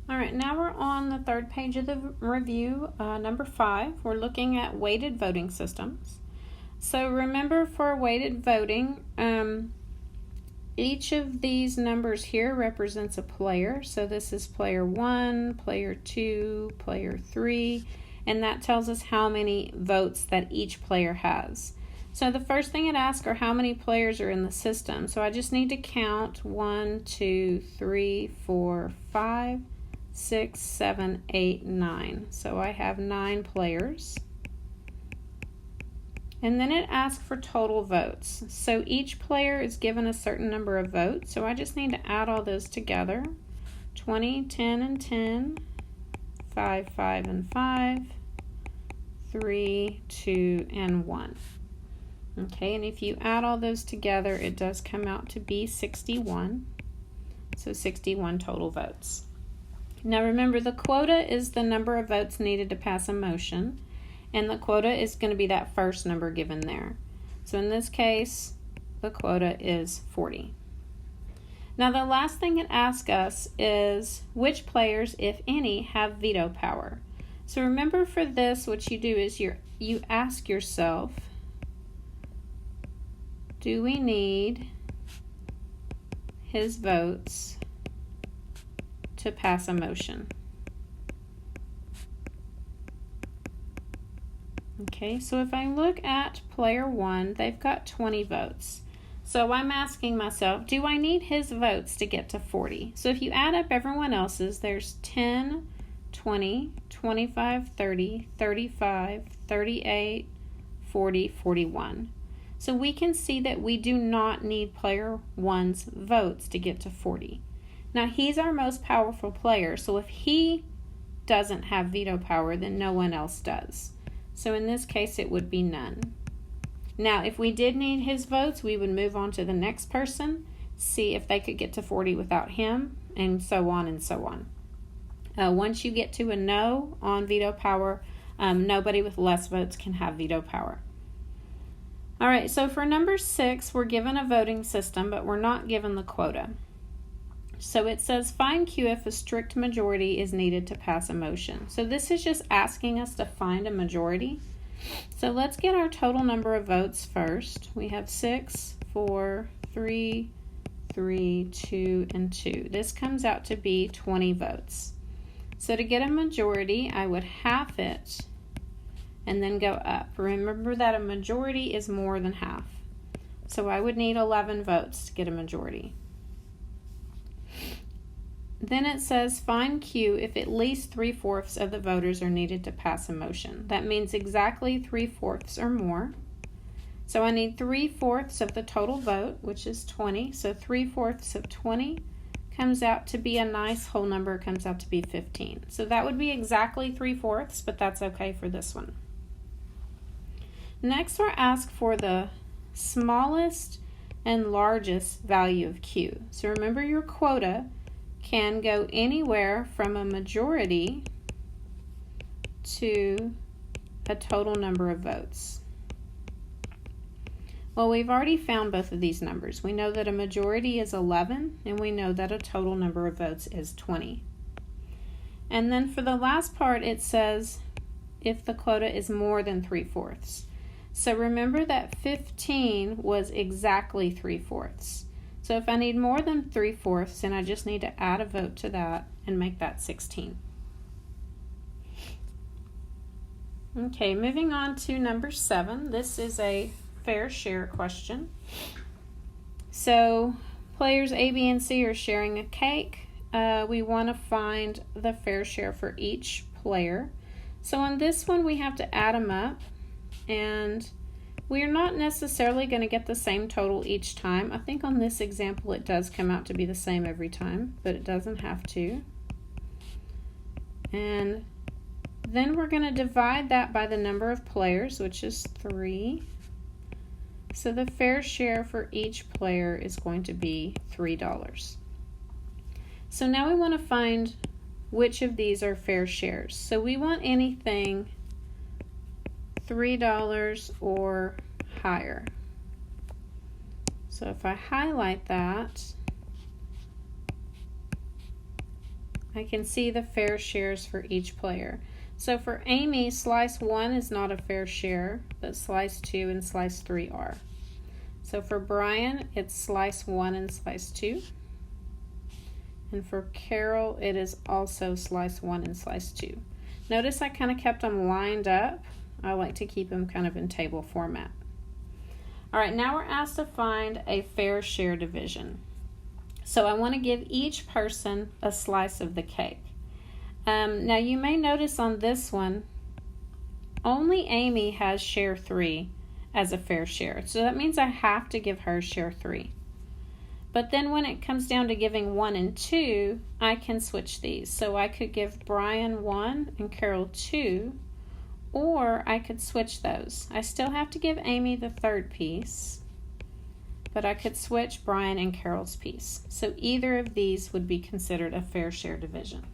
All right, now we're on the third page of the review, number 5. We're looking at weighted voting systems. So remember, for weighted voting, each of these numbers here represents a player. So this is player 1, player 2, player 3, and that tells us how many votes that each player has. So the first thing it asks are how many players are in the system. So I just need to count 1, 2, 3, 4, 5, 6, 7, 8, 9. So I have 9 players. And then it asks for total votes. So each player is given a certain number of votes. So I just need to add all those together. 20, 10, and 10. 5, 5, and 5. 3, 2, and 1. Okay, and if you add all those together, it does come out to be 61. So 61 total votes. Now remember, the quota is the number of votes needed to pass a motion, and the quota is going to be that first number given there. So in this case, the quota is 40. Now the last thing it asks us is which players, if any, have veto power. So remember, for this, what you do is you ask yourself, do we need his votes to pass a motion? Okay, so if I look at player 1, they've got 20 votes. So I'm asking myself, do I need his votes to get to 40? So if you add up everyone else's, there's 10, 20, 25, 30, 35, 38, 40, 41. So we can see that we do not need player 1's votes to get to 40. Now he's our most powerful player, so if he doesn't have veto power, then no one else does. So in this case, it would be none. Now, if we did need his votes, we would move on to the next person, see if they could get to 40 without him, and so on and so on. Once you get to a no on veto power, nobody with less votes can have veto power. All right, so for number 6, we're given a voting system, but we're not given the quota. So it says find Q if a strict majority is needed to pass a motion. So this is just asking us to find a majority. So let's get our total number of votes first. We have 6, 4, 3, 3, 2, and 2. This comes out to be 20 votes. So to get a majority, I would half it and then go up. Remember that a majority is more than half. So I would need 11 votes to get a majority. Then it says find Q if at least 3/4 of the voters are needed to pass a motion. That means exactly 3/4 or more. So I need 3/4 of the total vote, which is 20. So 3/4 of 20 comes out to be a nice whole number, comes out to be 15. So that would be exactly 3/4, but that's okay for this one. Next, we're asked for the smallest and largest value of Q. So remember, your quota can go anywhere from a majority to a total number of votes. Well, we've already found both of these numbers. We know that a majority is 11, and we know that a total number of votes is 20. And then for the last part, it says if the quota is more than 3/4. So remember that 15 was exactly 3/4. So if I need more than 3/4, then I just need to add a vote to that and make that 16. Okay, moving on to number 7. This is a fair share question. So players A, B, and C are sharing a cake. We want to find the fair share for each player. So on this one, we have to add them up, and we're not necessarily going to get the same total each time. I think on this example it does come out to be the same every time, but it doesn't have to. And then we're going to divide that by the number of players, which is 3. So the fair share for each player is going to be $3. So now we want to find which of these are fair shares. So we want anything $3 or higher. So if I highlight that, I can see the fair shares for each player. So for Amy, slice 1 is not a fair share, but slice 2 and slice 3 are. So for Brian, it's slice 1 and slice 2. And for Carol, it is also slice 1 and slice 2. Notice I kind of kept them lined up. I like to keep them kind of in table format. All right, now we're asked to find a fair share division. So I want to give each person a slice of the cake. Now you may notice on this one, only Amy has share 3 as a fair share. So that means I have to give her share 3. But then when it comes down to giving 1 and 2, I can switch these. So I could give Brian 1 and Carol 2, or I could switch those. I still have to give Amy the third piece, but I could switch Brian and Carol's piece. So either of these would be considered a fair share division.